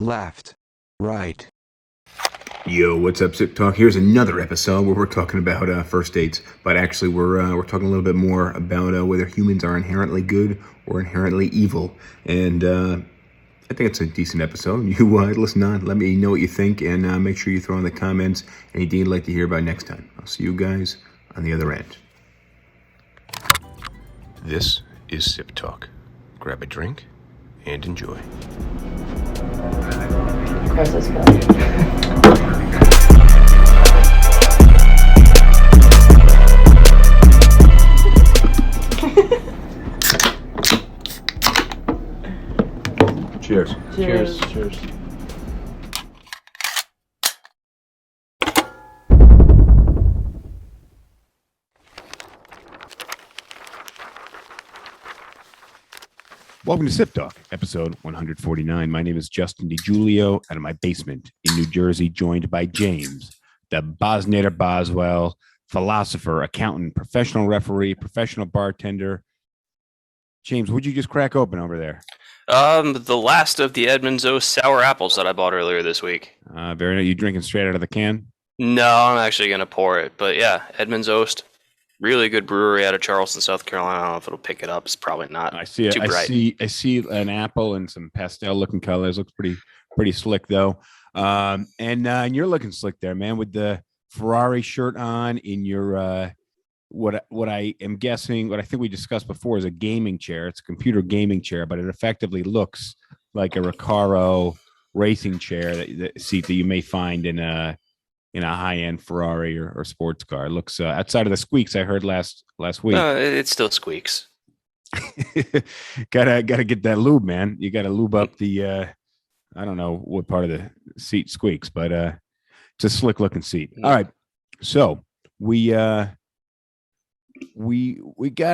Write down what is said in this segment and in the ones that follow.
left, right. Yo, what's up, SipTalk? Here's another episode where we're talking about first dates, but actually we're talking a little bit more about whether humans are inherently good or inherently evil. And I think it's a decent episode. You listen on, let me know what you think, and make sure you throw in the comments anything you'd like to hear about next time. I'll see you guys on the other end. This is SipTalk. Grab a drink and enjoy. Press this button. Cheers. Cheers. Cheers. Welcome to Sip Talk, episode 149. My name is Justin DiGiulio, out of my basement in New Jersey, joined by James, the Boswell, philosopher, accountant, professional referee, professional bartender. James, what'd you just crack open over there? The last of the Edmonds Oast sour apples that I bought earlier this week. Very nice. You drinking straight out of the can? No, I'm actually gonna pour it, but yeah, Edmonds Oast, really good brewery out of Charleston, South Carolina. I don't know if it'll pick it up. It's probably not. I see it. Too bright. I see an apple and some pastel-looking colors. Looks pretty slick though. And you're looking slick there, man, with the Ferrari shirt on in your what I am guessing, what I think we discussed before, is a gaming chair. It's a computer gaming chair, but it effectively looks like a Recaro racing chair that seat that you may find in a high-end Ferrari or sports car. It looks outside of the squeaks I heard last week. It still squeaks. gotta get that lube, man. You gotta lube up the I don't know what part of the seat squeaks, but it's a slick looking seat. All right, so we got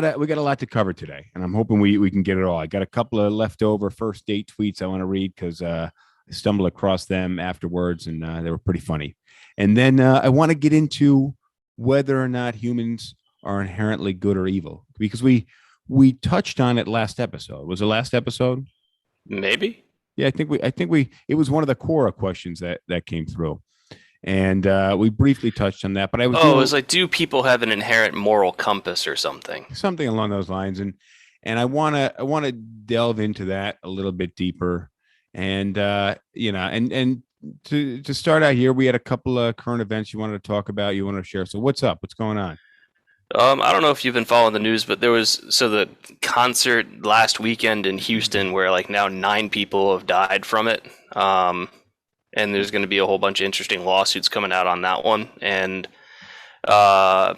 a lot to cover today, and I'm hoping we can get it all. I got a couple of leftover first date tweets I want to read because I stumbled across them afterwards, and they were pretty funny. And then I want to get into whether or not humans are inherently good or evil, because we touched on it last episode. Was it last episode? Maybe. Yeah, I think it was one of the Quora questions that came through. And we briefly touched on that, but I was it was like, do people have an inherent moral compass or something along those lines? And I want to delve into that a little bit deeper. And and to start out here, we had a couple of current events you wanted to talk about, you wanted to share. So what's up? What's going on? I don't know if you've been following the news, but there was the concert last weekend in Houston where like now 9 people have died from it. And there's going to be a whole bunch of interesting lawsuits coming out on that one. And I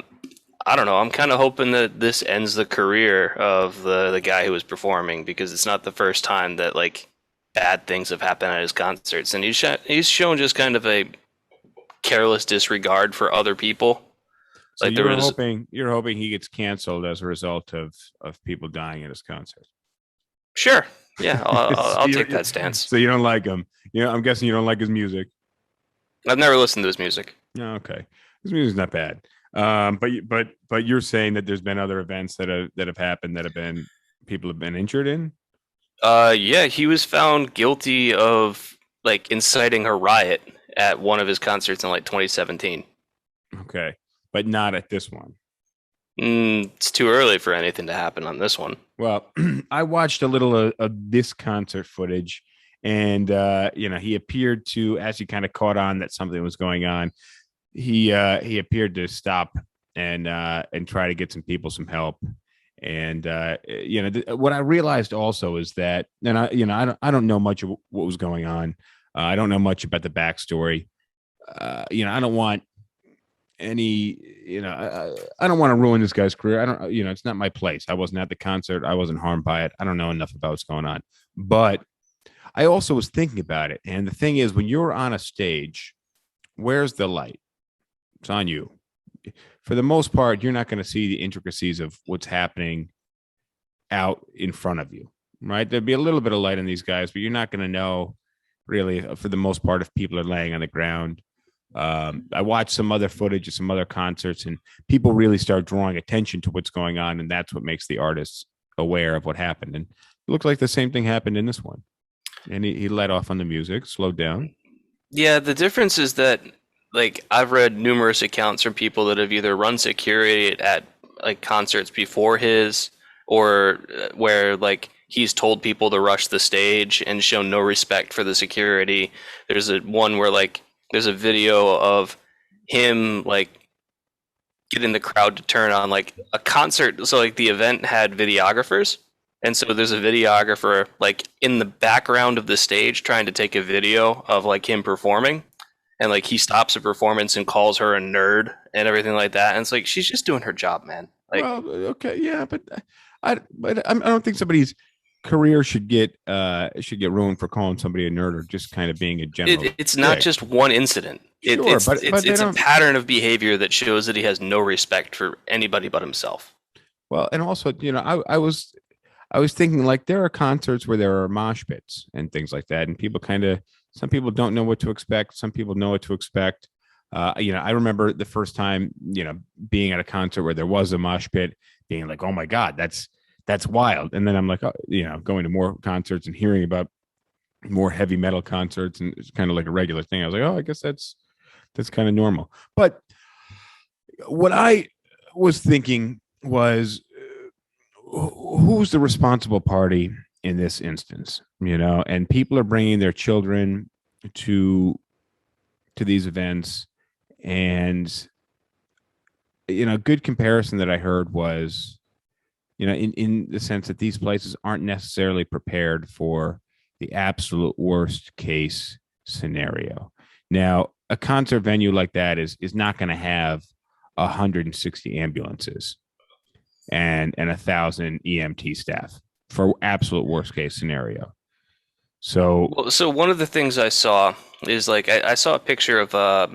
don't know. I'm kind of hoping that this ends the career of the guy who was performing, because it's not the first time that like bad things have happened at his concerts. And he's shown just kind of a careless disregard for other people. So like you're hoping he gets canceled as a result of people dying at his concert. Sure. Yeah, I'll take that stance. So you don't like him? I'm guessing you don't like his music. I've never listened to his music. Oh, okay, his music's not bad. But you're saying that there's been other events that have happened that people have been injured in. Yeah, he was found guilty of like inciting a riot at one of his concerts in like 2017. Okay, but not at this one. It's too early for anything to happen on this one. Well, I watched a little of this concert footage, and he appeared to, as he kind of caught on that something was going on, he appeared to stop and try to get some people some help. And what I realized also is that, and I don't know much of what was going on. I don't know much about the backstory. I don't want any, I don't want to ruin this guy's career. I don't, it's not my place. I wasn't at the concert. I wasn't harmed by it. I don't know enough about what's going on. But I also was thinking about it. And the thing is, when you're on a stage, where's the light? It's on you. For the most part, you're not going to see the intricacies of what's happening out in front of you, right? There'd be a little bit of light on these guys, but you're not going to know really, for the most part, if people are laying on the ground. I watched some other footage of some other concerts, and people really start drawing attention to what's going on, and that's what makes the artists aware of what happened. And it looked like the same thing happened in this one. And he let off on the music, slowed down. Yeah, the difference is that like I've read numerous accounts from people that have either run security at like concerts before his, or where like he's told people to rush the stage and shown no respect for the security. There's a one where like there's a video of him like getting the crowd to turn on like a concert. So like the event had videographers, and so there's a videographer like in the background of the stage trying to take a video of like him performing, and like he stops a performance and calls her a nerd and everything like that. And it's like she's just doing her job, man. Like, well, okay, yeah, but I don't think somebody's career should get ruined for calling somebody a nerd or just kind of being a general. It's not just one incident. Sure, It's a pattern of behavior that shows that he has no respect for anybody but himself. Well, and also, I was thinking like there are concerts where there are mosh pits and things like that, and some people don't know what to expect. Some people know what to expect. I remember the first time, being at a concert where there was a mosh pit, being like, oh my God, that's wild. And then I'm like, going to more concerts and hearing about more heavy metal concerts, and it's kind of like a regular thing. I was like, oh, I guess that's kind of normal. But what I was thinking was, who's the responsible party in this instance? And people are bringing their children to these events, and good comparison that I heard was, in the sense that these places aren't necessarily prepared for the absolute worst case scenario. Now, a concert venue like that is not going to have 160 ambulances and 1,000 EMT staff for absolute worst case scenario. So one of the things I saw is like I saw a picture of a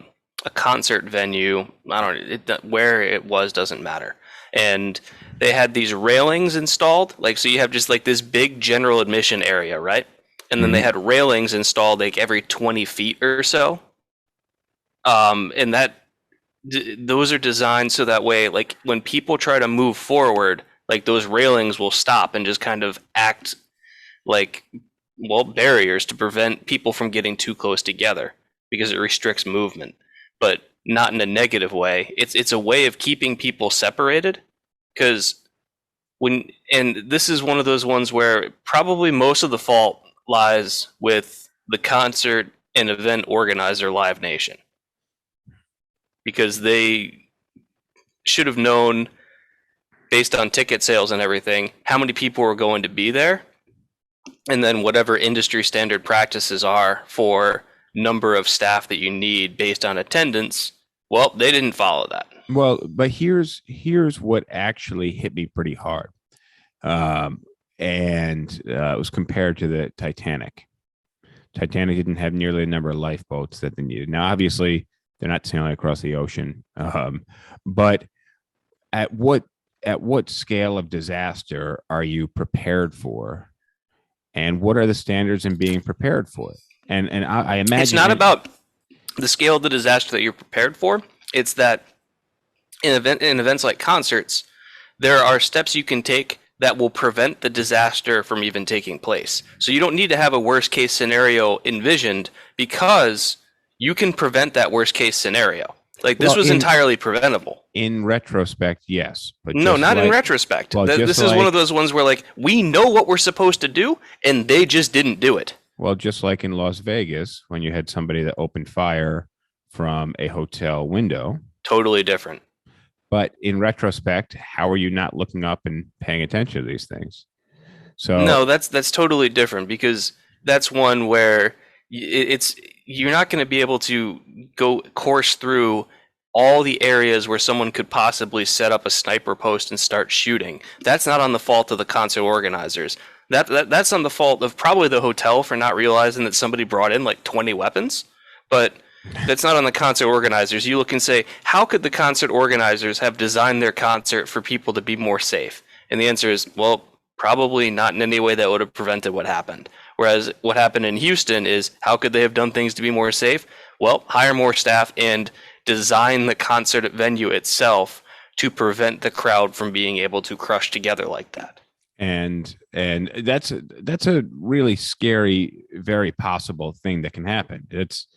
concert venue. I don't know where it was, doesn't matter. And they had these railings installed, like, so you have just like this big general admission area, right? And then they had railings installed like every 20 feet or so. And those are designed so that way, like when people try to move forward, like those railings will stop and just kind of act like, well, barriers to prevent people from getting too close together because it restricts movement, but not in a negative way. It's a way of keeping people separated, because and this is one of those ones where probably most of the fault lies with the concert and event organizer, Live Nation, because they should have known, based on ticket sales and everything, how many people were going to be there, and then whatever industry standard practices are for number of staff that you need based on attendance. Well, they didn't follow that. Well, but here's what actually hit me pretty hard. And it was compared to the Titanic. Titanic didn't have nearly the number of lifeboats that they needed. Now, obviously, they're not sailing across the ocean. But at what scale of disaster are you prepared for? And what are the standards in being prepared for it? And I imagine it's not about the scale of the disaster that you're prepared for. It's that in events like concerts, there are steps you can take that will prevent the disaster from even taking place. So you don't need to have a worst case scenario envisioned, because you can prevent that worst case scenario. Like this was entirely preventable. In retrospect, yes. But no, not in retrospect. This is one of those ones where like we know what we're supposed to do and they just didn't do it. Well, just like in Las Vegas, when you had somebody that opened fire from a hotel window. Totally different. But in retrospect, how are you not looking up and paying attention to these things? So no, that's totally different, because that's one where you're not going to be able to go course through all the areas where someone could possibly set up a sniper post and start shooting. That's not on the fault of the concert organizers. That's on the fault of probably the hotel for not realizing that somebody brought in like 20 weapons. But that's not on the concert organizers. You look and say, how could the concert organizers have designed their concert for people to be more safe? And the answer is, well, probably not in any way that would have prevented what happened. Whereas what happened in Houston is, how could they have done things to be more safe? Well, hire more staff and design the concert venue itself to prevent the crowd from being able to crush together like that. And that's a really scary very possible thing that can happen. It's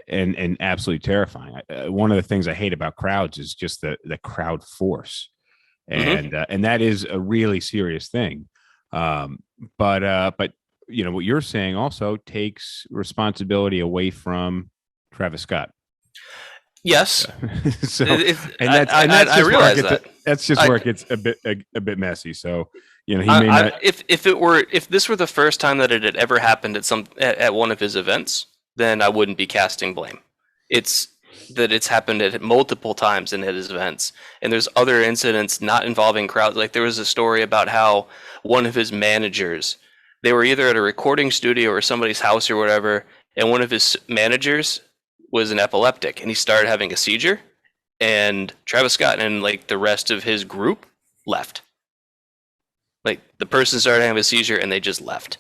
and absolutely terrifying. One of the things I hate about crowds is just the crowd force, and that is a really serious thing. But you know what you're saying also takes responsibility away from Travis Scott. Yes. So I realize that. That's just where it gets a bit messy. So you know he may not. If this were the first time that it had ever happened at one of his events, then I wouldn't be casting blame. It's that it's happened at multiple times in his events, and there's other incidents not involving crowds. Like there was a story about how one of his managers, they were either at a recording studio or somebody's house or whatever, and one of his managers was an epileptic, and he started having a seizure, and Travis Scott and like the rest of his group left. Like the person started having a seizure, and they just left.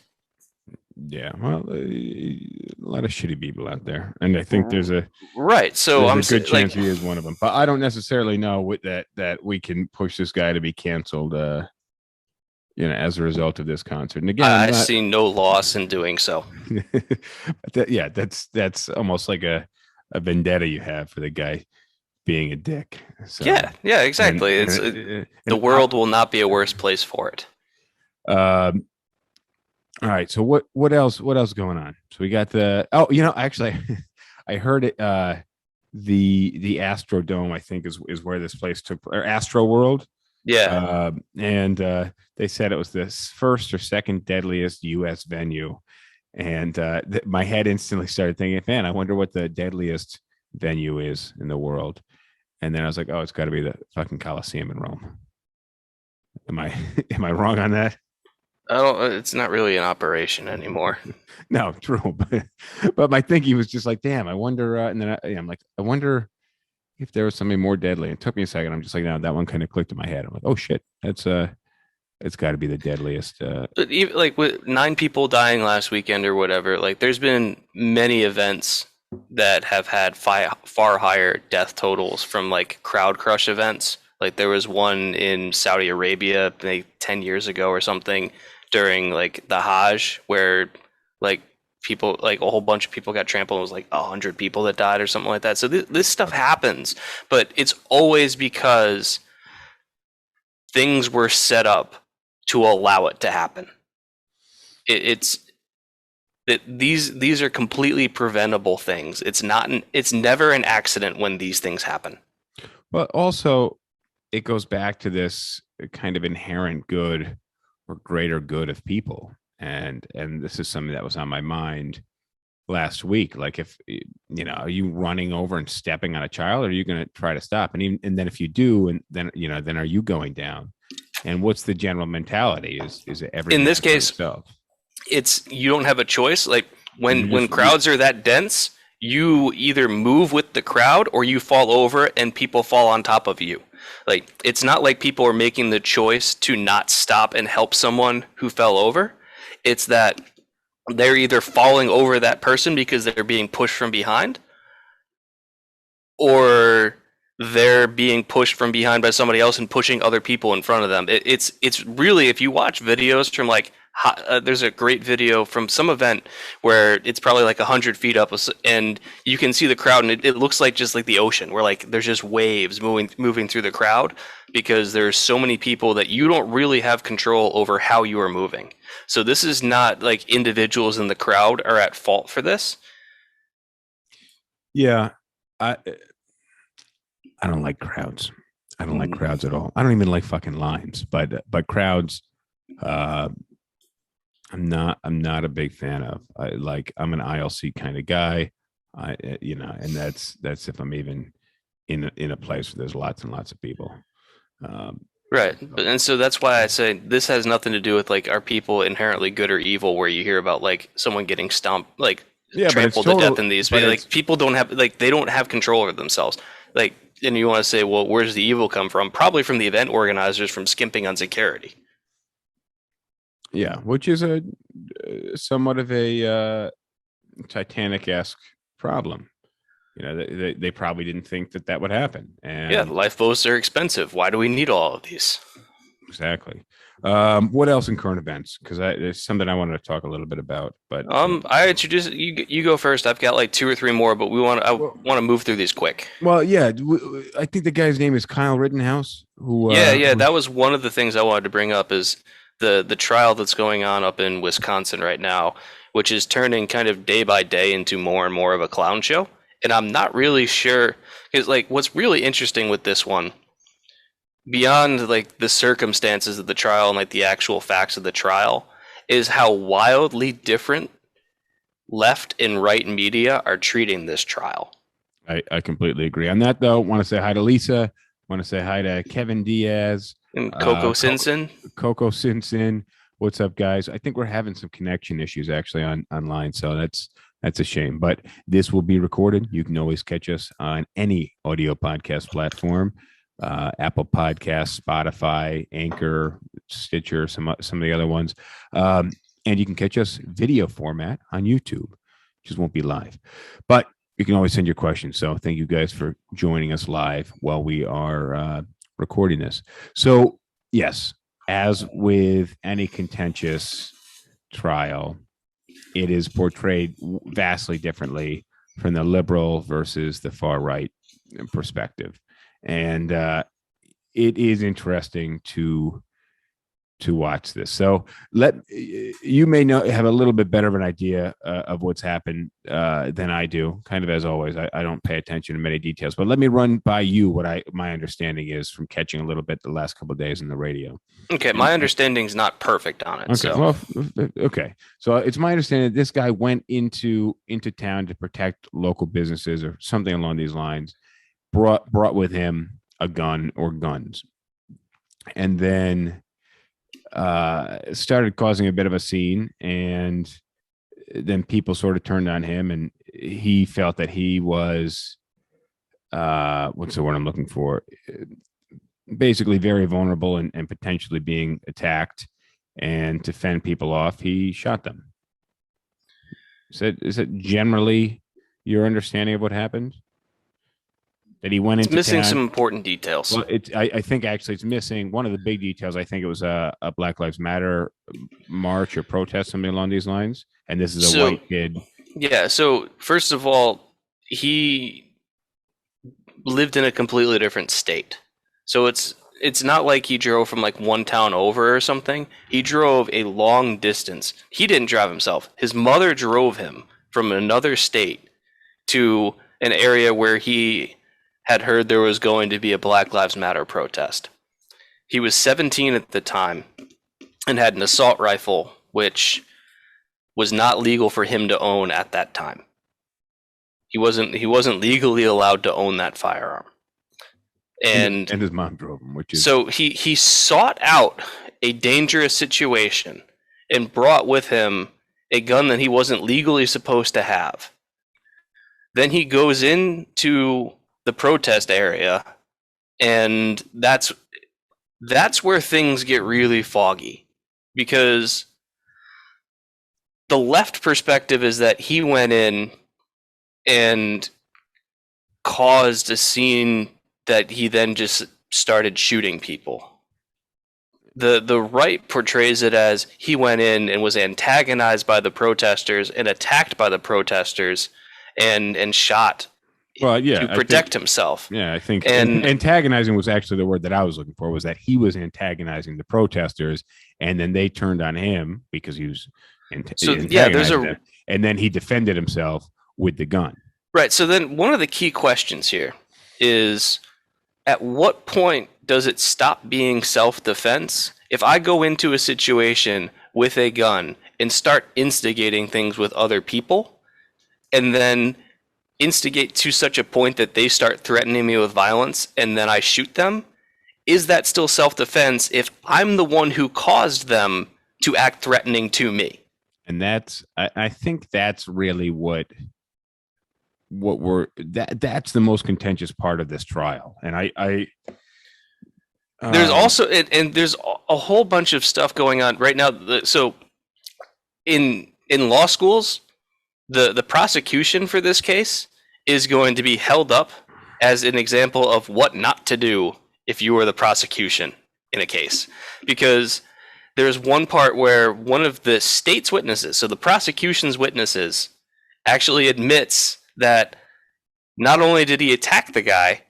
Yeah, well, a lot of shitty people out there, and I think there's a right. So I'm a good chance he is one of them, but I don't necessarily know with that we can push this guy to be canceled. You know, as a result of this concert. And again, I see no loss in doing so. That's almost like a vendetta you have for the guy being a dick. So, yeah, exactly. The world will not be a worse place for it. All right. So what else going on? So we got actually I heard it the Astrodome, I think is where this place took, or Astro World. Yeah. And they said it was the first or second deadliest US venue. And my head instantly started thinking, man, I wonder what the deadliest venue is in the world. And then I was like, oh, it's got to be the fucking Coliseum in Rome. Am I wrong on that? It's not really an operation anymore. No, true. But my thinking was just like, damn, I wonder. And then I'm like, I wonder if there was something more deadly. It took me a second. I'm just like, no, that one kind of clicked in my head. I'm like, oh shit, it's got to be the deadliest. But even like with 9 people dying last weekend or whatever, like there's been many events that have had far higher death totals from like crowd crush events. Like there was one in Saudi Arabia maybe 10 years ago or something during like the Hajj where like people, like a whole bunch of people got trampled. It was like 100 people that died or something like that. So this stuff happens, but it's always because things were set up to allow it to happen. These are completely preventable things. It's never an accident when these things happen. But also it goes back to this kind of inherent good or greater good of people. And this is something that was on my mind last week. Like if, you know, are you running over and stepping on a child, or are you going to try to stop? And then if you do, and then, you know, then are you going down? And what's the general mentality? Is it every in this case, it's, you don't have a choice. Like when crowds are that dense, you either move with the crowd or you fall over and people fall on top of you. Like, it's not like people are making the choice to not stop and help someone who fell over. It's that they're either falling over that person because they're being pushed from behind, or they're being pushed from behind by somebody else and pushing other people in front of them. It's really, if you watch videos from like, there's a great video from some event where it's probably like 100 feet up, and you can see the crowd, and it looks like just like the ocean, where like there's just waves moving through the crowd, because there's so many people that you don't really have control over how you are moving. So this is not like individuals in the crowd are at fault for this. Yeah, I don't like crowds. I don't like crowds at all. I don't even like fucking lines, but crowds, I'm not a big fan of. I'm an ILC kind of guy. And that's if I'm even in a place where there's lots and lots of people. Right. And so that's why I say this has nothing to do with like, are people inherently good or evil, where you hear about like someone getting stomped, like trampled to death in these, but like people don't have, like, they don't have control over themselves. Like, and you want to say, well, where's the evil come from? Probably from the event organizers, from skimping on security. Yeah, which is a somewhat of a Titanic-esque problem. You know, they probably didn't think that would happen. And yeah, lifeboats are expensive. Why do we need all of these? Exactly. What else in current events? Because there's something I wanted to talk a little bit about. But I introduce you. You go first. I've got like 2 or 3 more, but I want to move through these quick. Well, yeah, I think the guy's name is Kyle Rittenhouse. Yeah. That was one of the things I wanted to bring up is the trial that's going on up in Wisconsin right now, which is turning kind of day by day into more and more of a clown show. And I'm not really sure because like what's really interesting with this one, beyond like the circumstances of the trial and like the actual facts of the trial, is how wildly different left and right media are treating this trial. I completely agree on that, though. Want to say hi to Lisa. Want to say hi to Kevin Diaz and Coco Simpson. Coco Simpson. What's up, guys? I think we're having some connection issues actually online, so that's a shame. But this will be recorded. You can always catch us on any audio podcast platform. Apple Podcasts, Spotify, Anchor, Stitcher, some of the other ones. And you can catch us video format on YouTube. Just won't be live. But you can always send your questions. So thank you guys for joining us live while we are recording this. So, yes, as with any contentious trial, it is portrayed vastly differently from the liberal versus the far right perspective. And it is interesting to watch this. So you may have a little bit better of an idea of what's happened than I do. Kind of as always, I don't pay attention to many details. But let me run by you what my understanding is from catching a little bit the last couple of days in the radio. Okay, my understanding's not perfect on it. Okay, so. well, okay. So it's my understanding that this guy went into town to protect local businesses or something along these lines. Brought with him a gun or guns, and then started causing a bit of a scene, and then people sort of turned on him, and he felt that he was what's the word I'm looking for? Basically very vulnerable and potentially being attacked, and to fend people off, he shot them. Is it generally your understanding of what happened? That he went into it's missing town. Some important details. Well, I think actually it's missing one of the big details. I think it was a Black Lives Matter march or protest, something along these lines. And this is a white kid. Yeah. So first of all, he lived in a completely different state. So it's not like he drove from like one town over or something. He drove a long distance. He didn't drive himself. His mother drove him from another state to an area where he had heard there was going to be a Black Lives Matter protest. He was 17 at the time and had an assault rifle, which was not legal for him to own at that time. He wasn't legally allowed to own that firearm. And his mom drove him, which is so he sought out a dangerous situation and brought with him a gun that he wasn't legally supposed to have. Then he goes into the protest area, and that's where things get really foggy, because the left perspective is that he went in and caused a scene that he then just started shooting people. The right portrays it as he went in and was antagonized by the protesters and attacked by the protesters and shot to protect himself. Yeah, I think antagonizing was actually the word that I was looking for, was that he was antagonizing the protesters, and then they turned on him because he was antagonizing them, and then he defended himself with the gun. Right, so then one of the key questions here is, at what point does it stop being self-defense if I go into a situation with a gun and start instigating things with other people, and then instigate to such a point that they start threatening me with violence and then I shoot them? Is that still self-defense if I'm the one who caused them to act threatening to me? And I think that's really that's the most contentious part of this trial. And there's also and there's a whole bunch of stuff going on right now. So in law schools, the prosecution for this case is going to be held up as an example of what not to do if you were the prosecution. in a case, because there's one part where one of the state's witnesses, so the prosecution's witnesses, actually admits that not only did he attack the guy,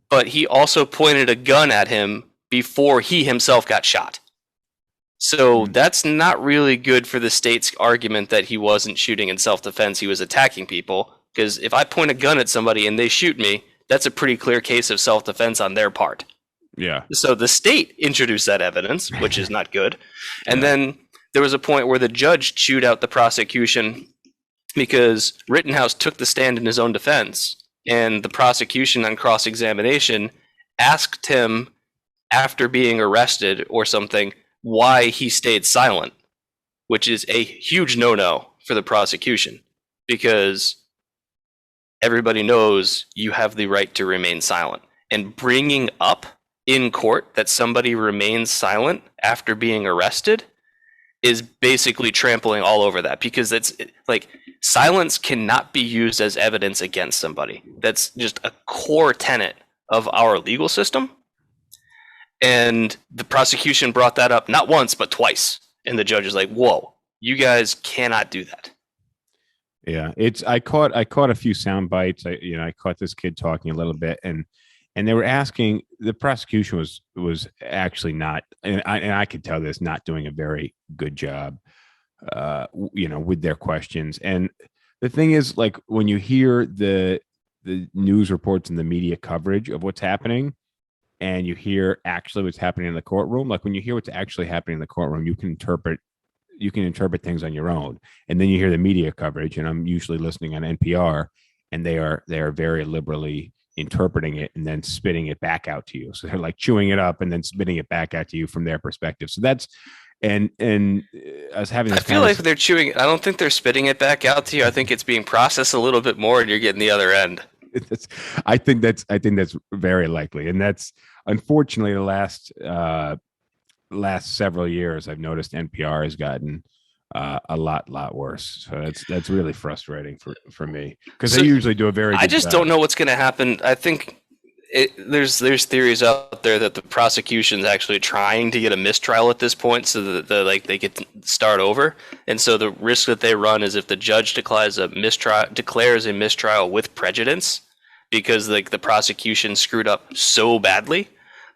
but he also pointed a gun at him before he himself got shot. So that's not really good for the state's argument that he wasn't shooting in self-defense, he was attacking people. Because if I point a gun at somebody and they shoot me, that's a pretty clear case of self-defense on their part. Yeah. So the state introduced that evidence, which is not good. And then there was a point where the judge chewed out the prosecution because Rittenhouse took the stand in his own defense. And the prosecution on cross-examination asked him after being arrested or something why he stayed silent, which is a huge no-no for the prosecution, because everybody knows you have the right to remain silent. And bringing up in court that somebody remains silent after being arrested is basically trampling all over that, because that's like, silence cannot be used as evidence against somebody. That's just a core tenet of our legal system. And the prosecution brought that up not once, but twice. And the judge is like, whoa, you guys cannot do that. Yeah, I caught a few sound bites. I caught this kid talking a little bit, and they were asking, the prosecution was actually not, and I could tell this, not doing a very good job, with their questions. And the thing is, like, when you hear the news reports and the media coverage of what's happening, and you hear actually what's happening in the courtroom, like when you hear what's actually happening in the courtroom, you can interpret things on your own. And then you hear the media coverage, and I'm usually listening on NPR, and they are very liberally interpreting it and then spitting it back out to you. So they're like chewing it up and then spitting it back out to you from their perspective. So that's, and I was having this, I feel like they're chewing it. I don't think they're spitting it back out to you. I think it's being processed a little bit more and you're getting the other end. I think that's very likely. And that's unfortunately the last several years, I've noticed NPR has gotten a lot worse. So that's really frustrating for me, because they usually do a very good I just job. don't know what's going to happen. I think there's theories out there that the prosecution's actually trying to get a mistrial at this point, so that they get to start over. And so the risk that they run is if the judge declares a mistrial with prejudice, because like the prosecution screwed up so badly,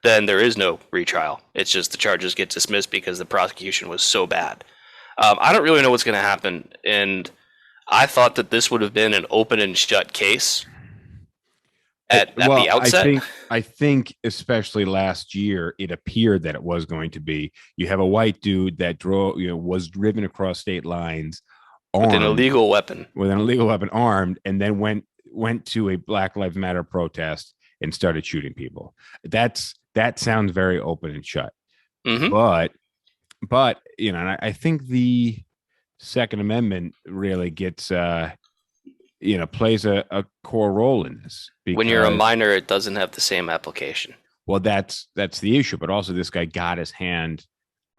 then there is no retrial. It's just the charges get dismissed because the prosecution was so bad. I don't really know what's going to happen, and I thought that this would have been an open and shut case at the outset. I think especially last year, it appeared that it was going to be. You have a white dude that was driven across state lines with an illegal weapon, armed, and then went to a Black Lives Matter protest and started shooting people. That sounds very open and shut. Mm-hmm. But and I think the Second Amendment really gets plays a core role in this. When you're a minor, it doesn't have the same application. Well, that's the issue. But also, this guy got his hand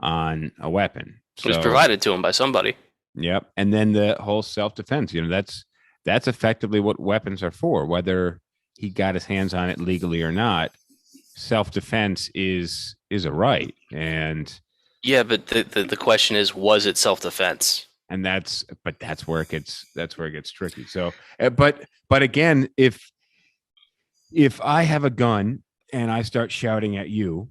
on a weapon. It was provided to him by somebody. Yep. And then the whole self-defense. That's effectively what weapons are for. Whether he got his hands on it legally or not, self-defense is a right. And yeah, but the question is, was it self-defense? And that's where it gets tricky. So, but again, if I have a gun and I start shouting at you,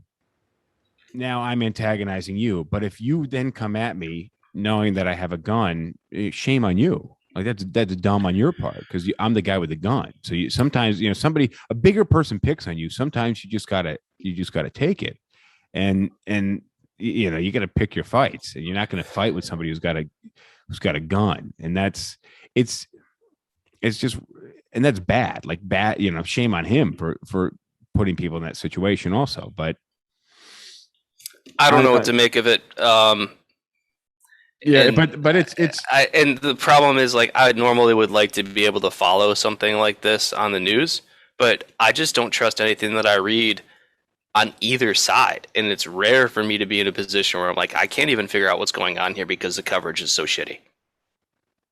now I'm antagonizing you. But if you then come at me knowing that I have a gun, shame on you. Like that's dumb on your part, because I'm the guy with the gun. So sometimes a bigger person picks on you. Sometimes you just gotta take it, and you got to pick your fights, and you're not going to fight with somebody who's got a gun, and that's bad. Like bad, shame on him for putting people in that situation also. But I don't know what to make of it. Yeah, but it's and the problem is, like, I normally would like to be able to follow something like this on the news, but I just don't trust anything that I read on either side. And it's rare for me to be in a position where I'm like, I can't even figure out what's going on here because the coverage is so shitty.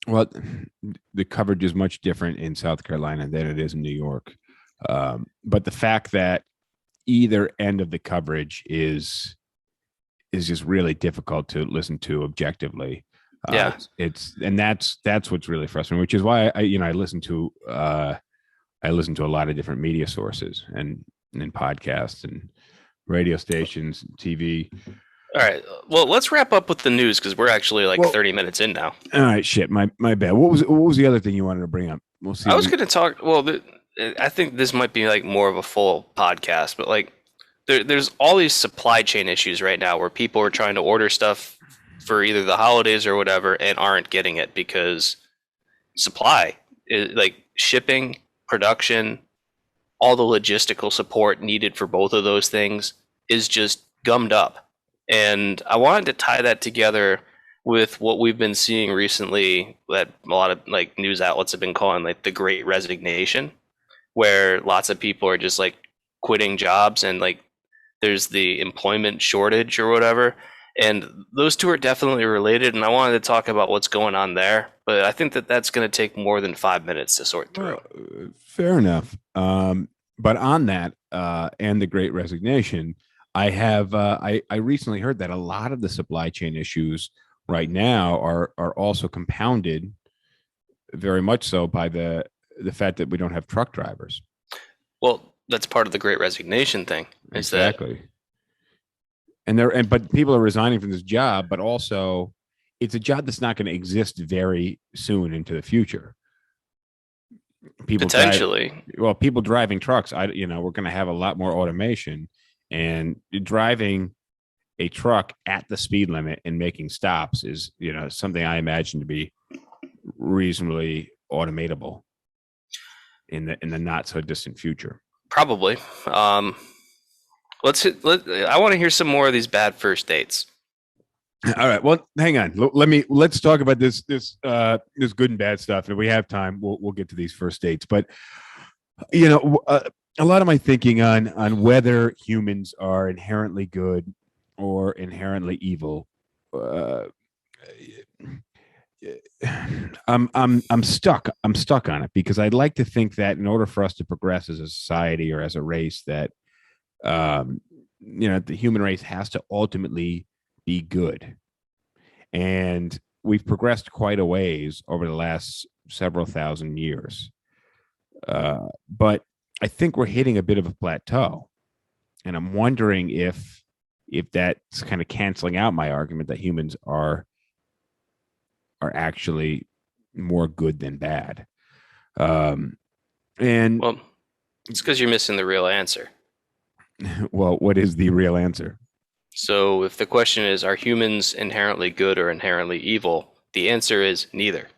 Well, the coverage is much different in South Carolina than it is in New York. But the fact that either end of the coverage is just really difficult to listen to objectively. Yeah. That's what's really frustrating, which is why I listen to a lot of different media sources and podcasts and radio stations, TV. All right. Well, let's wrap up with the news because we're actually like 30 minutes in now. All right, shit, my bad. What was the other thing you wanted to bring up? We'll see. I was going to talk. Well, I think this might be like more of a full podcast, but like there's all these supply chain issues right now where people are trying to order stuff for either the holidays or whatever and aren't getting it because supply, like shipping, production, all the logistical support needed for both of those things is just gummed up. And I wanted to tie that together with what we've been seeing recently that a lot of like news outlets have been calling like the Great Resignation, where lots of people are just like quitting jobs and like there's the employment shortage or whatever. And those two are definitely related. And I wanted to talk about what's going on there. But I think that that's going to take more than 5 minutes to sort through. Fair enough. But on that and the Great Resignation, I have I recently heard that a lot of the supply chain issues right now are also compounded very much so by the fact that we don't have truck drivers. Well, that's part of the Great Resignation thing. Exactly. But people are resigning from this job, but also it's a job that's not going to exist very soon into the future. People people driving trucks, we're going to have a lot more automation, and driving a truck at the speed limit and making stops is, something I imagine to be reasonably automatable in the not so distant future. Probably. I want to hear some more of these bad first dates. All right. Well, hang on. Let's talk about this good and bad stuff. And if we have time, we'll get to these first dates. But a lot of my thinking on whether humans are inherently good or inherently evil, I'm stuck on it because I'd like to think that in order for us to progress as a society or as a race, that the human race has to ultimately be good. And we've progressed quite a ways over the last several thousand years. But I think we're hitting a bit of a plateau. And I'm wondering if that's kind of canceling out my argument that humans are actually more good than bad. Well, it's because you're missing the real answer. Well, what is the real answer? So if the question is, are humans inherently good or inherently evil? The answer is neither.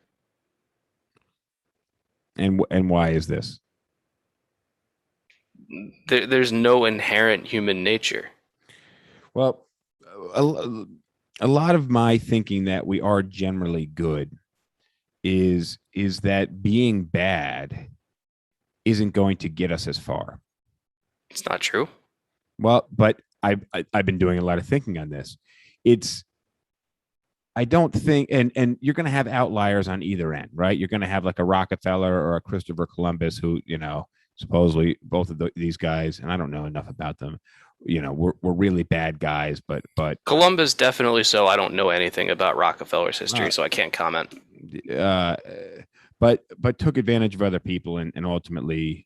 And why is this? There's no inherent human nature. Well, a lot of my thinking that we are generally good is that being bad isn't going to get us as far. It's not true. Well, but I've been doing a lot of thinking on this. I don't think, and you're going to have outliers on either end, right? You're going to have like a Rockefeller or a Christopher Columbus who, supposedly both of these guys, and I don't know enough about them, we're really bad guys, but Columbus definitely so. I don't know anything about Rockefeller's history, so I can't comment. But took advantage of other people and ultimately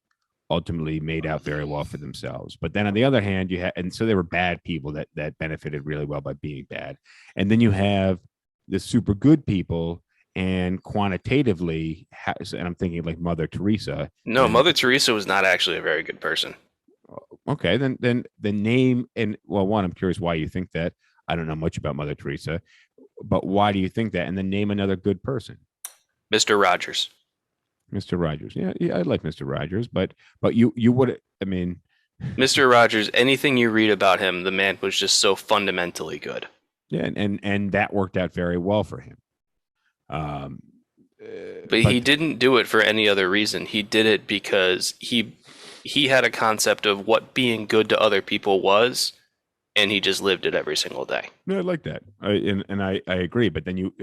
made out very well for themselves. But then on the other hand, so they were bad people that benefited really well by being bad. And then you have the super good people, and quantitatively, and I'm thinking like Mother Teresa. No, Mother Teresa was not actually a very good person. Okay, then the name, and well, one, I'm curious why you think that. I don't know much about Mother Teresa, but why do you think that? And then name another good person. Mr. Rogers. Mr. Rogers. Yeah, I like Mr. Rogers, but you would, Mr. Rogers, anything you read about him, the man was just so fundamentally good. Yeah, and that worked out very well for him. But he didn't do it for any other reason. He did it because he had a concept of what being good to other people was, and he just lived it every single day. No, I like that. I agree. But then you,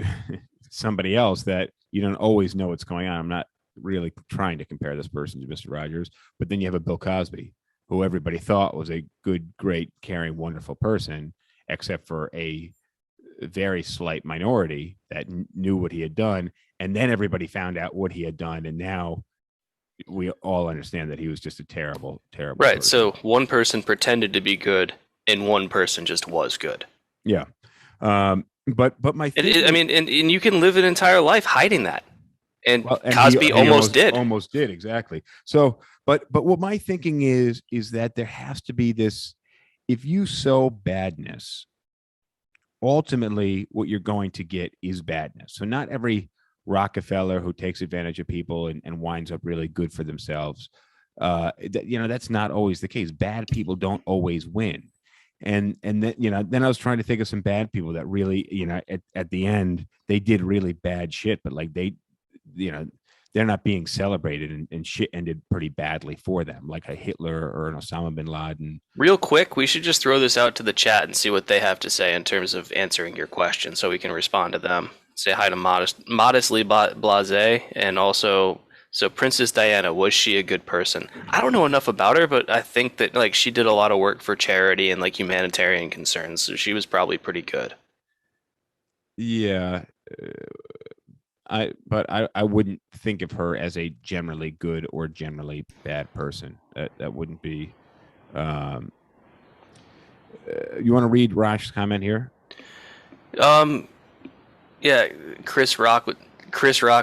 somebody else that you don't always know what's going on. I'm not really trying to compare this person to Mr. Rogers, but then you have a Bill Cosby, who everybody thought was a good, great, caring, wonderful person, except for a very slight minority that knew what he had done. And then everybody found out what he had done. And now we all understand that he was just a terrible, terrible Right. person. So one person pretended to be good, and one person just was good. Yeah. But my I mean, and you can live an entire life hiding that. And Cosby he almost did. Almost did, exactly. So, but what my thinking is that there has to be this, if you sow badness, ultimately what you're going to get is badness. So not every Rockefeller who takes advantage of people and winds up really good for themselves. That's not always the case. Bad people don't always win. And then, then I was trying to think of some bad people that really, at the end, they did really bad shit, but like they're not being celebrated, and shit ended pretty badly for them, like a Hitler or an Osama bin Laden. Real quick, we should just throw this out to the chat and see what they have to say in terms of answering your question, so we can respond to them. Say hi to Modestly Blase, and also, so Princess Diana, was she a good person? I don't know enough about her, but I think that like she did a lot of work for charity and like humanitarian concerns, so she was probably pretty good. Yeah. I wouldn't think of her as a generally good or generally bad person. That wouldn't be. You want to read Rash's comment here? Yeah, Chris Rock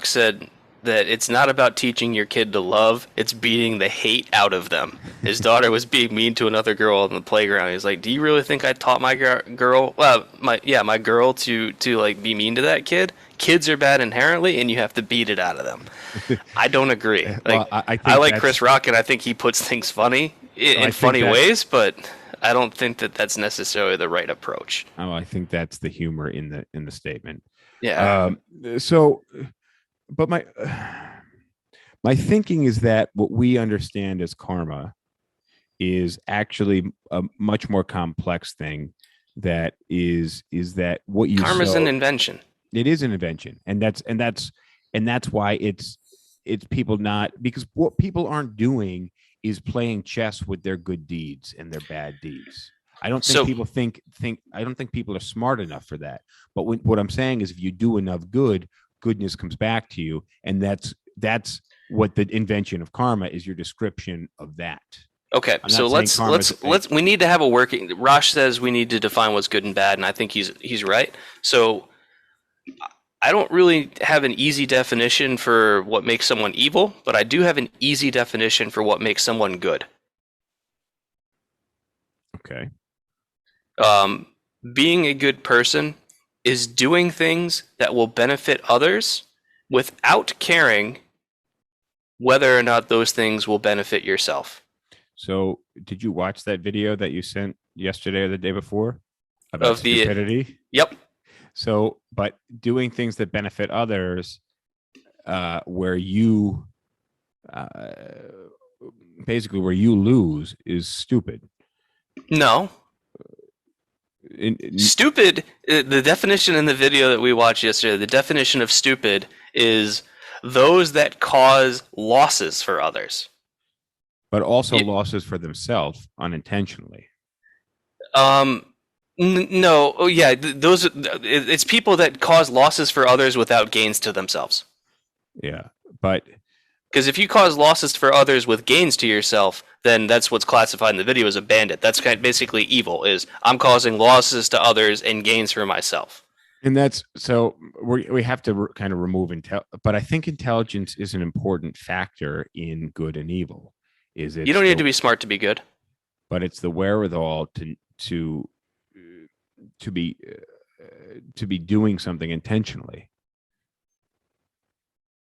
said that it's not about teaching your kid to love, it's beating the hate out of them. His daughter was being mean to another girl on the playground. He's like, "Do you really think I taught my girl, my girl to like be mean to that kid? Kids are bad inherently, and you have to beat it out of them." I don't agree. Like, well, I like Chris Rock, and I think he puts things funny in funny ways, but I don't think that that's necessarily the right approach. Oh, I think that's the humor in the statement. Yeah. But my thinking is that what we understand as karma is actually a much more complex thing. That is that what you karma's an invention. It is an invention, and that's why it's people not, because what people aren't doing is playing chess with their good deeds and their bad deeds. I don't think people think I don't think people are smart enough for that. But what I'm saying is, if you do enough good, goodness comes back to you, and that's what the invention of karma is. Your description of that. Okay, so let's we need to have a working. Rosh says we need to define what's good and bad, and I think he's right. So I don't really have an easy definition for what makes someone evil, but I do have an easy definition for what makes someone good. Okay. Being a good person is doing things that will benefit others without caring whether or not those things will benefit yourself. So, did you watch that video that you sent yesterday or the day before about stupidity? Yep. So, but doing things that benefit others, where you basically where you lose, is stupid. No. Stupid, the definition in the video that we watched yesterday, the definition of stupid is those that cause losses for others. But also losses for themselves unintentionally. No. Oh, yeah. It's people that cause losses for others without gains to themselves. Yeah, but because if you cause losses for others with gains to yourself, then that's what's classified in the video as a bandit. That's basically evil. Is I'm causing losses to others and gains for myself. And that's so we have to kind of remove but I think intelligence is an important factor in good and evil. Is it? You don't need to be smart to be good, but it's the wherewithal to be doing something intentionally,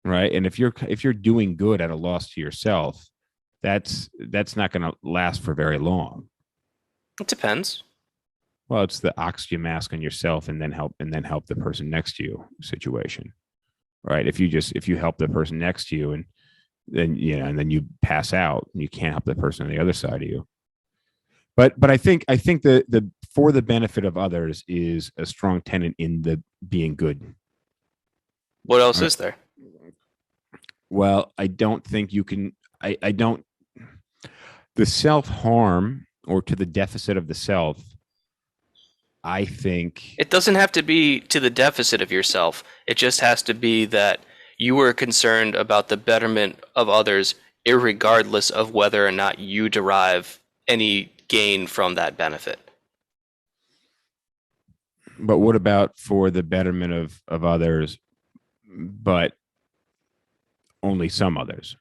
right? And if you're doing good at a loss to yourself, that's not going to last for very long. It depends. Well, it's the oxygen mask on yourself and then help the person next to you situation, right? If you help the person next to you and then you pass out and you can't help the person on the other side of you. But I think the for the benefit of others is a strong tenet in the being good. What else is there? Well, I don't think you can. I don't. The self-harm or to the deficit of the self, I think. It doesn't have to be to the deficit of yourself. It just has to be that you are concerned about the betterment of others, irregardless of whether or not you derive any gain from that benefit. But what about for the betterment of others, but only some others?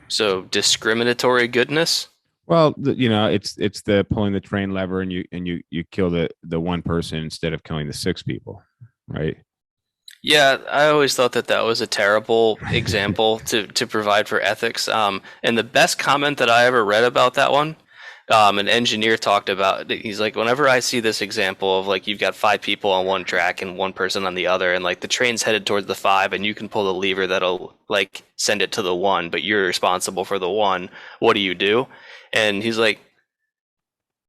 So discriminatory goodness. Well, it's the pulling the train lever, and you kill the one person instead of killing the six people, right? Yeah, I always thought that was a terrible example to provide for ethics. And the best comment that I ever read about that one, an engineer talked about. He's like, whenever I see this example of like you've got 5 people on one track and one person on the other, and like the train's headed towards the 5, and you can pull the lever that'll like send it to the 1, but you're responsible for the 1. What do? And he's like,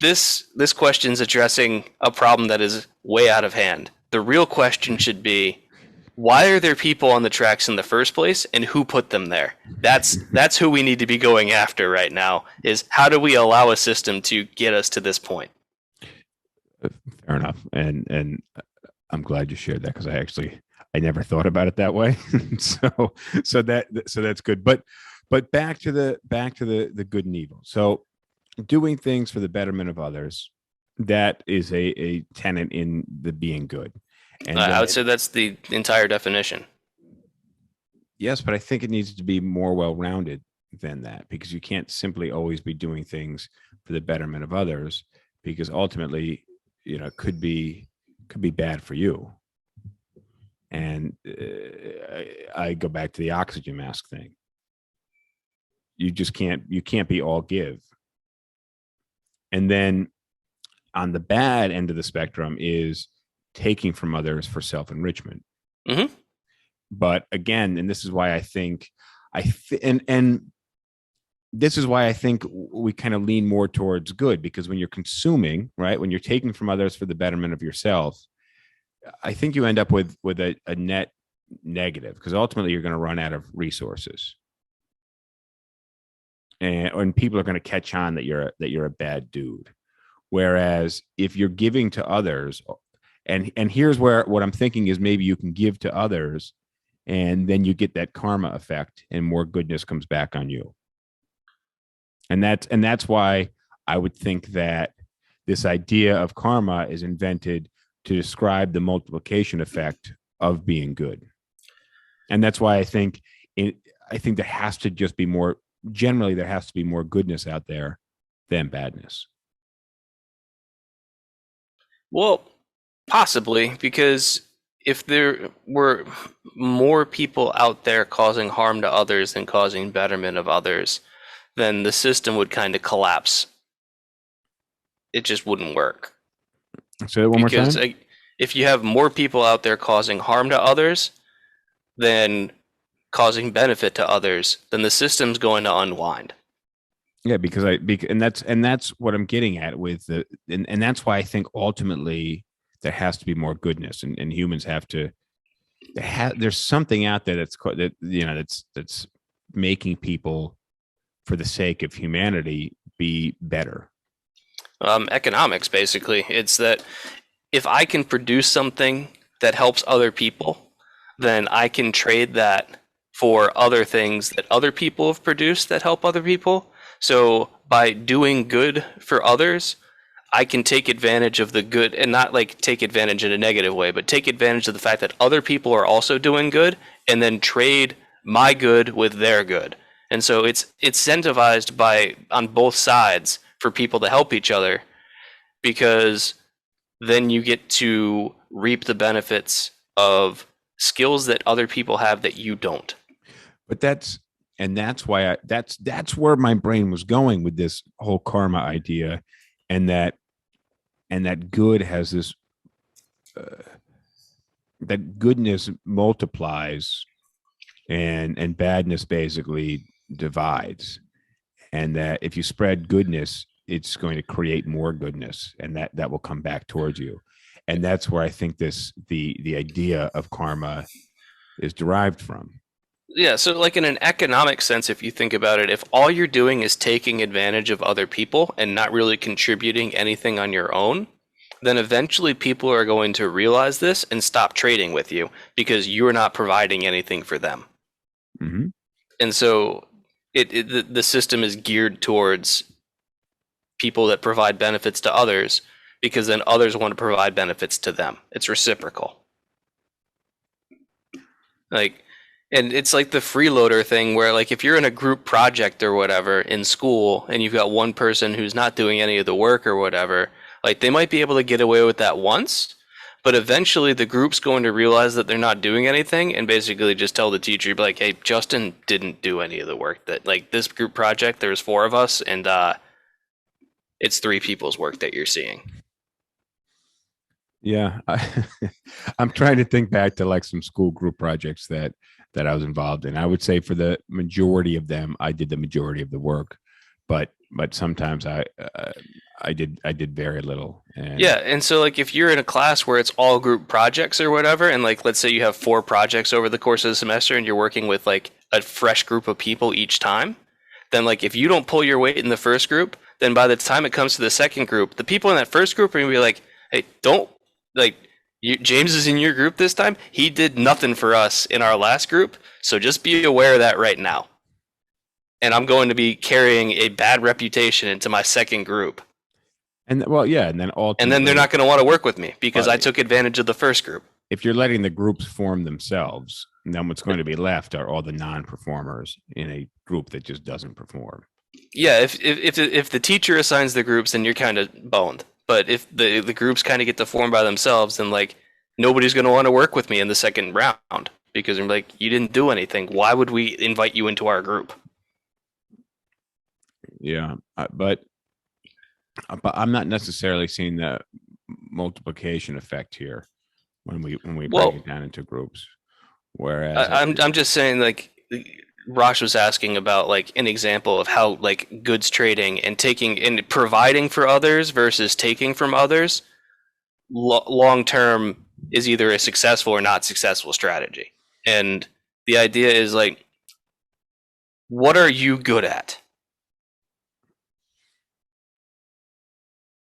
this question's addressing a problem that is way out of hand. The real question should be, why are there people on the tracks in the first place, and who put them there? That's who we need to be going after right now, is how do we allow a system to get us to this point? Fair enough. And I'm glad you shared that, because I never thought about it that way. so that's good. But back to the good and evil. So doing things for the betterment of others, that is a tenet in the being good. And I would say that's the entire definition. Yes, but I think it needs to be more well-rounded than that, because you can't simply always be doing things for the betterment of others, because ultimately, it could be bad for you. And I go back to the oxygen mask thing. You can't be all give. And then on the bad end of the spectrum is taking from others for self-enrichment. Mm-hmm. But again, and this is why I think and this is why I think we kind of lean more towards good, because when you're consuming, right, when you're taking from others for the betterment of yourself, I think you end up with a net negative, because ultimately you're going to run out of resources, and people are going to catch on that you're a bad dude. Whereas if you're giving to others, and here's where what I'm thinking is, maybe you can give to others, and then you get that karma effect, and more goodness comes back on you. And that's why I would think that this idea of karma is invented to describe the multiplication effect of being good. And that's why I think there has to just be more. Generally, there has to be more goodness out there than badness. Well, possibly, because if there were more people out there causing harm to others than causing betterment of others, then the system would kind of collapse. It just wouldn't work. Say that one more time. Because if you have more people out there causing harm to others than causing benefit to others, then the system's going to unwind. Yeah, because that's what I'm getting at with and that's why I think ultimately there has to be more goodness, and humans have to. There's something out there that's making people, for the sake of humanity, be better. Economics, basically. It's that if I can produce something that helps other people, then I can trade that for other things that other people have produced that help other people. So by doing good for others, I can take advantage of the good, and not like take advantage in a negative way, but take advantage of the fact that other people are also doing good, and then trade my good with their good. And so it's incentivized on both sides for people to help each other, because then you get to reap the benefits of skills that other people have that you don't. But that's why that's where my brain was going with this whole karma idea, and that good has this that goodness multiplies, and badness basically divides, and that if you spread goodness, it's going to create more goodness, and that will come back towards you. And that's where I think the idea of karma is derived from. Yeah, so like in an economic sense, if you think about it, if all you're doing is taking advantage of other people and not really contributing anything on your own, then eventually people are going to realize this and stop trading with you because you're not providing anything for them. Mm-hmm. And so the system is geared towards people that provide benefits to others because then others want to provide benefits to them. It's reciprocal. Like, and it's like the freeloader thing where like if you're in a group project or whatever in school and you've got one person who's not doing any of the work or whatever, like they might be able to get away with that once, but eventually the group's going to realize that they're not doing anything and basically just tell the teacher, like, hey, Justin didn't do any of the work. That like this group project, there's 4 of us and it's 3 people's work that you're seeing. Yeah, I'm trying to think back to like some school group projects that I was involved in. I would say for the majority of them, I did the majority of the work, but sometimes I did very little. And yeah, and so like if you're in a class where it's all group projects or whatever, and like let's say you have 4 projects over the course of the semester, and you're working with like a fresh group of people each time, then like if you don't pull your weight in the first group, then by the time it comes to the second group, the people in that first group are gonna be like, hey, don't. Like James is in your group this time. He did nothing for us in our last group, so just be aware of that right now. And I'm going to be carrying a bad reputation into my second group. And well, yeah, and then they're not going to want to work with me because I took advantage of the first group. If you're letting the groups form themselves, then what's going to be left are all the non-performers in a group that just doesn't perform. Yeah, if the teacher assigns the groups, then you're kind of boned. But if the groups kind of get to form by themselves, then like nobody's going to want to work with me in the second round because I'm like, you didn't do anything. Why would we invite you into our group? Yeah, but I'm not necessarily seeing the multiplication effect here when we break it down into groups. Whereas I'm just saying, like Rosh was asking about like an example of how like goods trading and taking and providing for others versus taking from others long term is either a successful or not successful strategy. And the idea is like, what are you good at?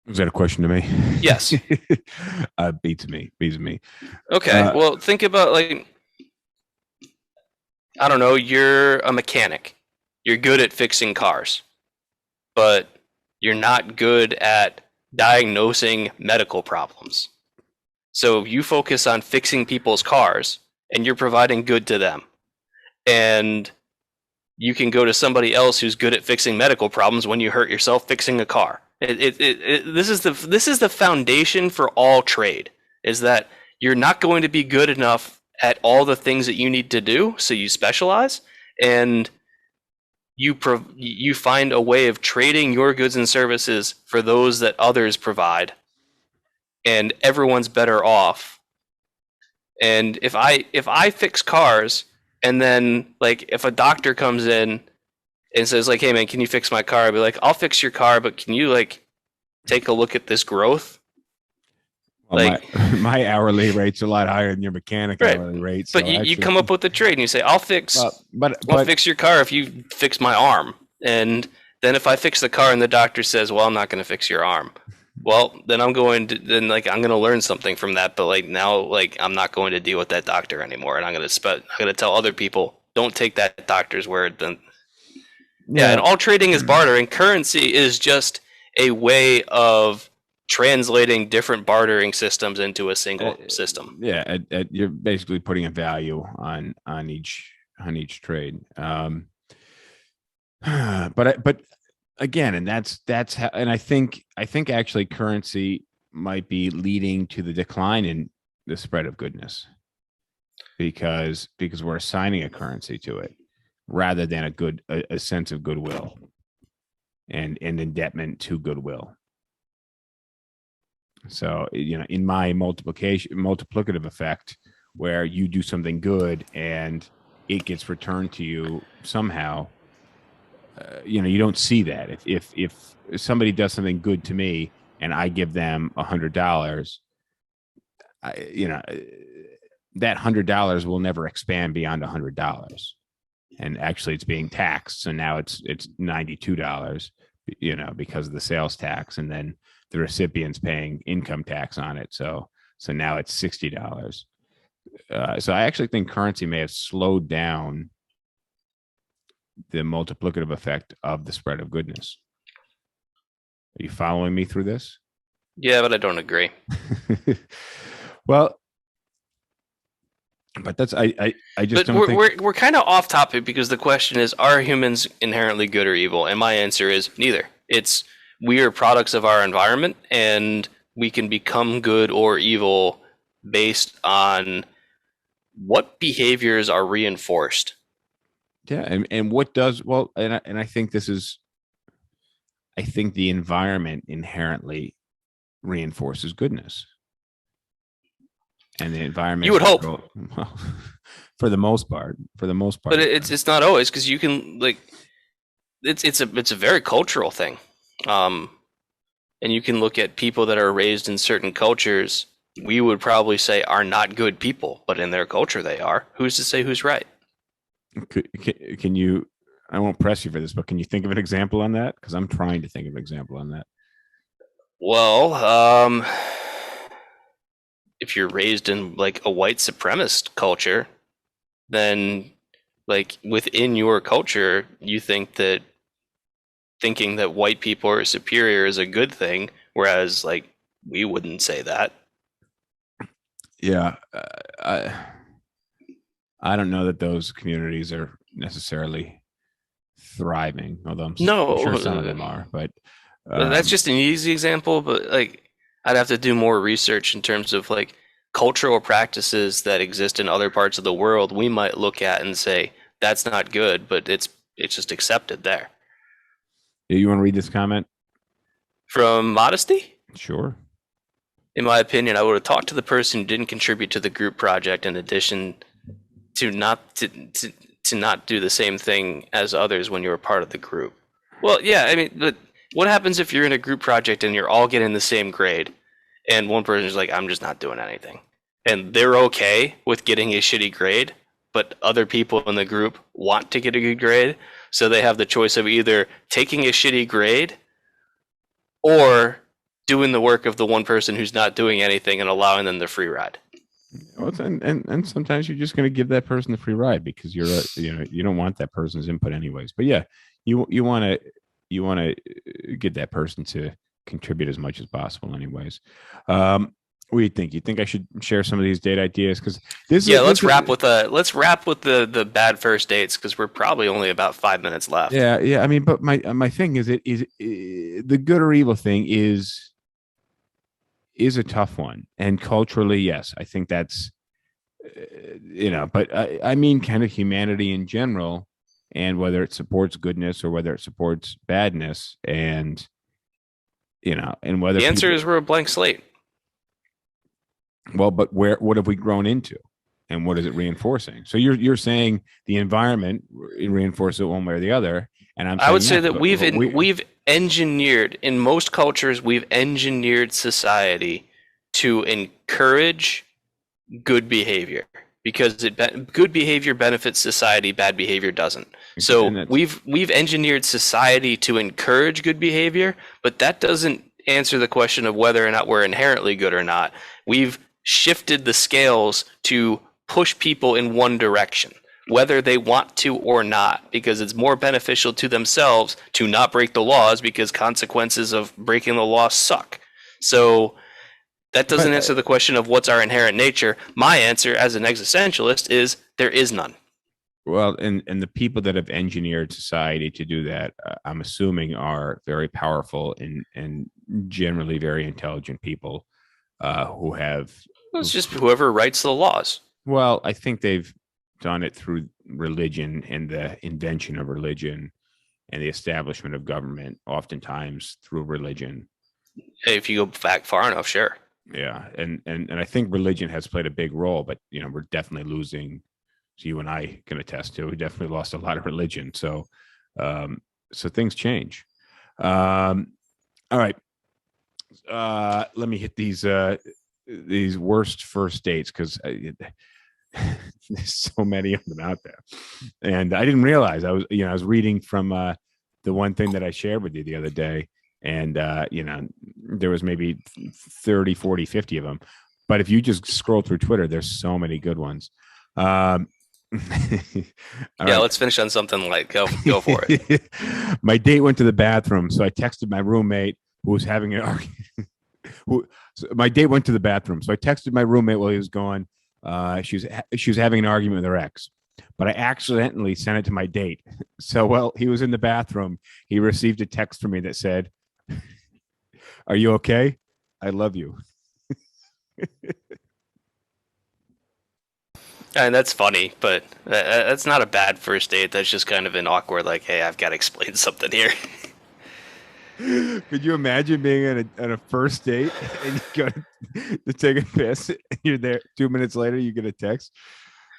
Was that a question to me? Yes. Beats me. Okay. Well, think about like, I don't know, you're a mechanic. You're good at fixing cars, but you're not good at diagnosing medical problems. So you focus on fixing people's cars and you're providing good to them. And you can go to somebody else who's good at fixing medical problems when you hurt yourself fixing a car. This is the foundation for all trade, is that you're not going to be good enough at all the things that you need to do, so you specialize, and you find a way of trading your goods and services for those that others provide, and everyone's better off. And if I fix cars, and then like if a doctor comes in and says like, hey man, can you fix my car? I'd be like, I'll fix your car, but can you like take a look at this growth? Well, like my hourly rate's a lot higher than your mechanic hourly rate. So but you come up with a trade and you say, I'll fix your car if you fix my arm. And then if I fix the car and the doctor says, well, I'm not going to fix your arm. Well, then I'm going to learn something from that. But like now, like I'm not going to deal with that doctor anymore. And I'm going to tell other people, don't take that doctor's word. Then yeah, and all trading is bartering. Currency is just a way of translating different bartering systems into a single system. Yeah, you're basically putting a value on each trade. But again, and that's how, and I think actually currency might be leading to the decline in the spread of goodness because we're assigning a currency to it rather than a sense of goodwill and indebtment to goodwill. So, in my multiplicative effect, where you do something good and it gets returned to you somehow, you don't see that. If somebody does something good to me and I give them $100, that $100 will never expand beyond $100. and actually it's being taxed. So now it's $92, because of the sales tax, and then the recipient's paying income tax on it. So now it's $60. So I actually think currency may have slowed down the multiplicative effect of the spread of goodness. Are you following me through this? Yeah, but I don't agree. Well, but that's I just But don't think we're kind of off topic because the question is, are humans inherently good or evil? And my answer is neither. We are products of our environment, and we can become good or evil based on what behaviors are reinforced. yeah, and what does well, and I think I think the environment inherently reinforces goodness, and the environment. You would hope. Well, for the most part. But it's not always, because you can it's a very cultural thing, and you can look at people that are raised in certain cultures. We would probably say are not good people, but in their culture they are. Who's to say who's right? Can you? I won't press you for this, but can you think of an example on that? Because I'm trying to think of an example on that. Well, if you're raised in like a white supremacist culture, then like within your culture, you think that thinking that white people are superior is a good thing, whereas like we wouldn't say that. Yeah, I don't know that those communities are necessarily thriving, although I'm sure some of them are. But that's just an easy example. But like, I'd have to do more research in terms of like cultural practices that exist in other parts of the world. We might look at and say that's not good, but it's just accepted there. You want to read this comment? From Modesty? Sure. In my opinion, I would have talked to the person who didn't contribute to the group project in addition to not do the same thing as others when you were part of the group. Well, yeah, I mean, but what happens if you're in a group project and you're all getting the same grade and one person is like, I'm just not doing anything. And they're okay with getting a shitty grade, but other people in the group want to get a good grade. So they have the choice of either taking a shitty grade or doing the work of the one person who's not doing anything and allowing them the free ride. Well, and sometimes you're just going to give that person the free ride because you don't want that person's input anyways. But yeah, you want to get that person to contribute as much as possible anyways. What do you think? You think I should share some of these date ideas? Because let's wrap with the bad first dates, because we're probably only about 5 minutes left. Yeah. I mean, but my thing is, the good or evil thing is a tough one, and culturally, yes, I think that's but I mean, kind of humanity in general, and whether it supports goodness or whether it supports badness, and and whether the answer is we're a blank slate. Well, but what have we grown into, and what is it reinforcing? So you're saying the environment reinforces it one way or the other, and I would say that we've engineered, in most cultures, we've engineered society to encourage good behavior, because good behavior benefits society, bad behavior doesn't. So we've engineered society to encourage good behavior, but that doesn't answer the question of whether or not we're inherently good or not. We've shifted the scales to push people in one direction, whether they want to or not, because it's more beneficial to themselves to not break the laws, because consequences of breaking the law suck. So that doesn't answer the question of what's our inherent nature. My answer as an existentialist is there is none. Well, and the people that have engineered society to do that, I'm assuming, are very powerful and generally very intelligent people who have. Well, it's just whoever writes the laws. Well, I think they've done it through religion and the invention of religion and the establishment of government, oftentimes through religion. If you go back far enough, sure. Yeah, and I think religion has played a big role, but we're definitely losing. So you and I can attest to, we definitely lost a lot of religion. So things change. All right. Let me hit these worst first dates, because There's so many of them out there, and I didn't realize I was reading from the one thing that I shared with you the other day, and there was maybe 30, 40, 50 of them. But if you just scroll through Twitter, there's so many good ones. All right. Let's finish on something like go for it. My date went to the bathroom, so I texted my roommate who was having an argument. My date went to the bathroom, so I texted my roommate while he was gone. She was having an argument with her ex, but I accidentally sent it to my date. So while he was in the bathroom, he received a text from me that said, "Are you okay? I love you." And that's funny, but that's not a bad first date. That's just kind of an awkward, like, hey, I've got to explain something here. Could you imagine being on a first date and you go to take a piss and you're there 2 minutes later, you get a text?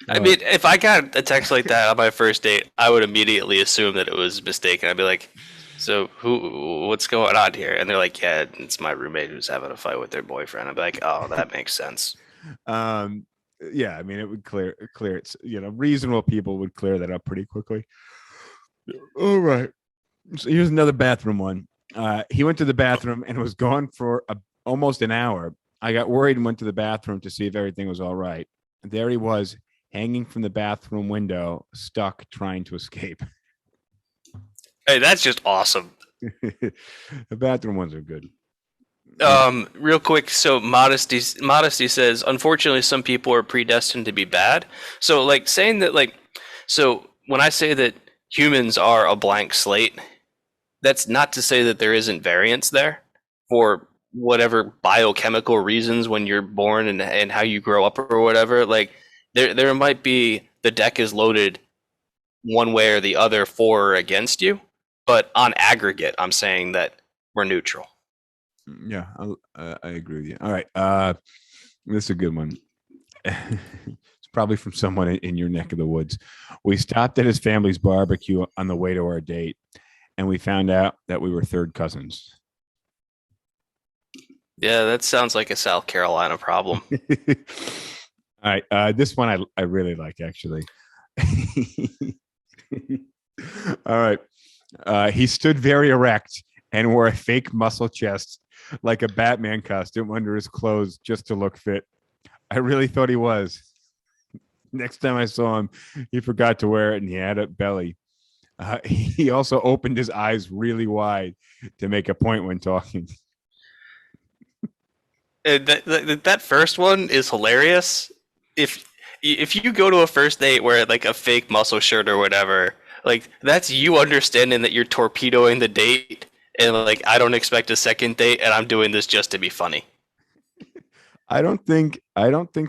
I mean, if I got a text like that on my first date, I would immediately assume that it was mistaken. I'd be like, so what's going on here? And they're like, yeah, it's my roommate who's having a fight with their boyfriend. I'd be like, oh, that makes sense. Yeah, I mean, it would clear it. Reasonable people would clear that up pretty quickly. All right. So here's another bathroom one. He went to the bathroom and was gone for almost an hour. I got worried and went to the bathroom to see if everything was all right. And there he was, hanging from the bathroom window, stuck, trying to escape. Hey, that's just awesome. The bathroom ones are good. Real quick, so modesty says, unfortunately, some people are predestined to be bad. So, like, saying that, like, so when I say that humans are a blank slate, that's not to say that there isn't variance there for whatever biochemical reasons when you're born and how you grow up or whatever. Like, there might be the deck is loaded one way or the other for or against you, but on aggregate, I'm saying that we're neutral. Yeah, I agree with you. All right. This is a good one. It's probably from someone in your neck of the woods. We stopped at his family's barbecue on the way to our date, and we found out that we were third cousins. Yeah, that sounds like a South Carolina problem. All right. This one I really like, actually. All right. He stood very erect and wore a fake muscle chest like a Batman costume under his clothes just to look fit. I really thought he was. Next time I saw him, he forgot to wear it and he had a belly. He also opened his eyes really wide to make a point when talking. That first one is hilarious. If you go to a first date where like a fake muscle shirt or whatever, like that's you understanding that you're torpedoing the date, and like I don't expect a second date, and I'm doing this just to be funny. I don't think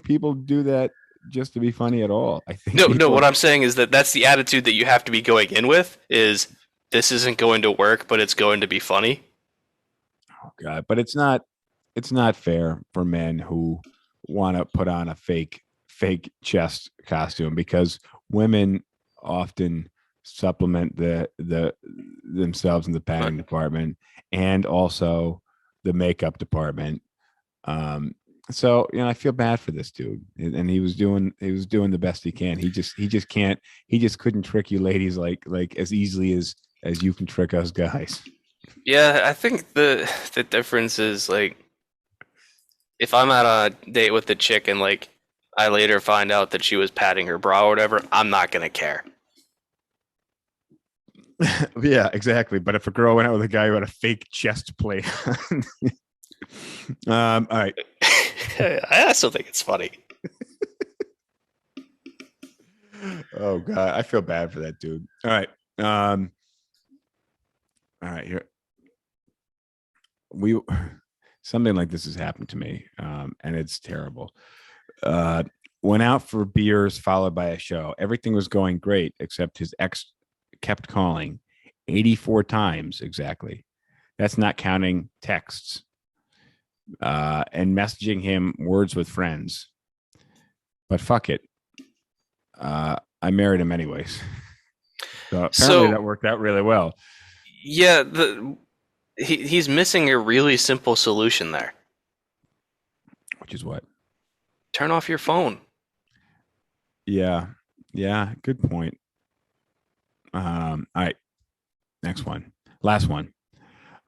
people do that just to be funny at all. I think no. What I'm saying is that that's the attitude that you have to be going in with. Is this isn't going to work, but it's going to be funny. Oh God! But it's not fair for men who want to put on a fake chest costume, because women often supplement the themselves in the padding department and also the makeup department. So I feel bad for this dude, and he was doing the best he can. He just couldn't trick you ladies like as easily as you can trick us guys. Yeah, I think the difference is like if I'm at a date with the chick and like I later find out that she was padding her bra or whatever, I'm not gonna care. Yeah, exactly. But if a girl went out with a guy who had a fake chest plate, all right. I still think it's funny. Oh God, I feel bad for that dude. All right. All right. Here, something like this has happened to me, and it's terrible. Went out for beers followed by a show. Everything was going great, except his ex kept calling 84 times exactly. That's not counting texts. And messaging him words with friends. But fuck it. I married him anyways. So apparently that worked out really well. Yeah, he's missing a really simple solution there. Which is what? Turn off your phone. Yeah. Good point. All right. Next one. Last one.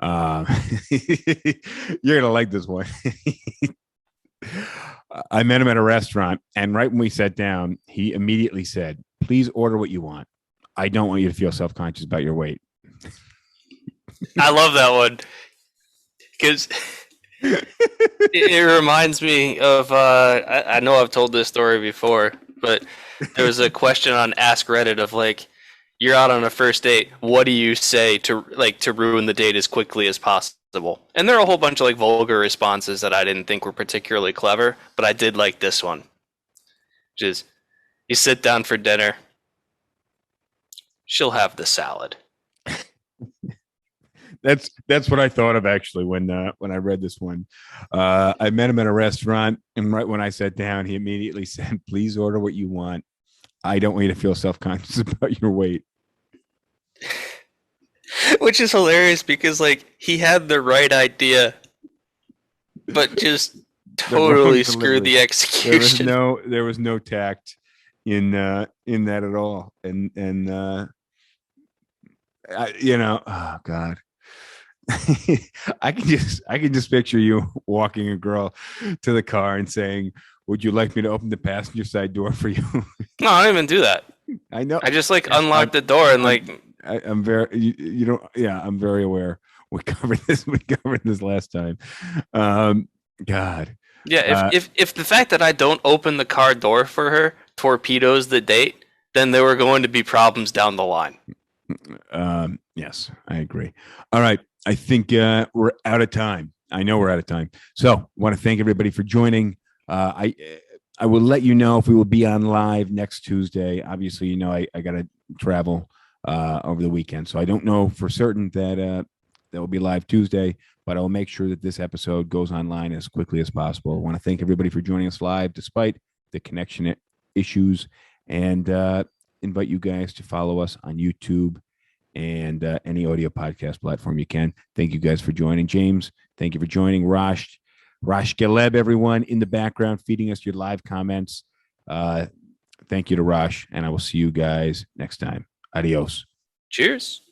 You're gonna like this one. I met him at a restaurant, and right when we sat down, he immediately said, "Please order what you want. I don't want you to feel self-conscious about your weight." I love that one because it reminds me of. I know I've told this story before, but there was a question on Ask Reddit of like, you're out on a first date. What do you say to ruin the date as quickly as possible? And there are a whole bunch of like vulgar responses that I didn't think were particularly clever, but I did like this one, which is, you sit down for dinner. She'll have the salad. That's what I thought of actually when I read this one. I met him at a restaurant, and right when I sat down, he immediately said, "Please order what you want. I don't want you to feel self-conscious about your weight." Which is hilarious because like he had the right idea, but just totally screwed the execution. There was no tact in that at all, and oh God. I can just picture you walking a girl to the car and saying, "Would you like me to open the passenger side door for you?" No, I don't even do that. I know. I just like unlock the door and I'm very you don't. Yeah, I'm very aware. We covered this last time. God. Yeah, if the fact that I don't open the car door for her torpedoes the date, then there were going to be problems down the line. Yes, I agree. All right. I think we're out of time. I know we're out of time. So I want to thank everybody for joining. I will let you know if we will be on live next Tuesday. Obviously, I got to travel over the weekend. So I don't know for certain that will be live Tuesday, but I will make sure that this episode goes online as quickly as possible. I want to thank everybody for joining us live despite the connection issues, and invite you guys to follow us on YouTube and any audio podcast platform you can. Thank you guys for joining. James, thank you for joining. Rosh Galeb, everyone in the background feeding us your live comments. Thank you to Rosh, and I will see you guys next time. Adios. Cheers.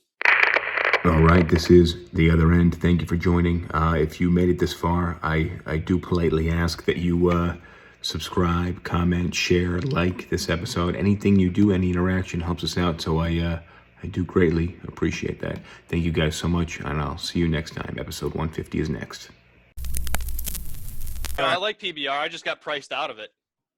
All right, this is The Other End. Thank you for joining. If you made it this far, I do politely ask that you subscribe, comment, share, like this episode. Anything you do, any interaction helps us out, so I do greatly appreciate that. Thank you guys so much, and I'll see you next time. Episode 150 is next. I like PBR. I just got priced out of it.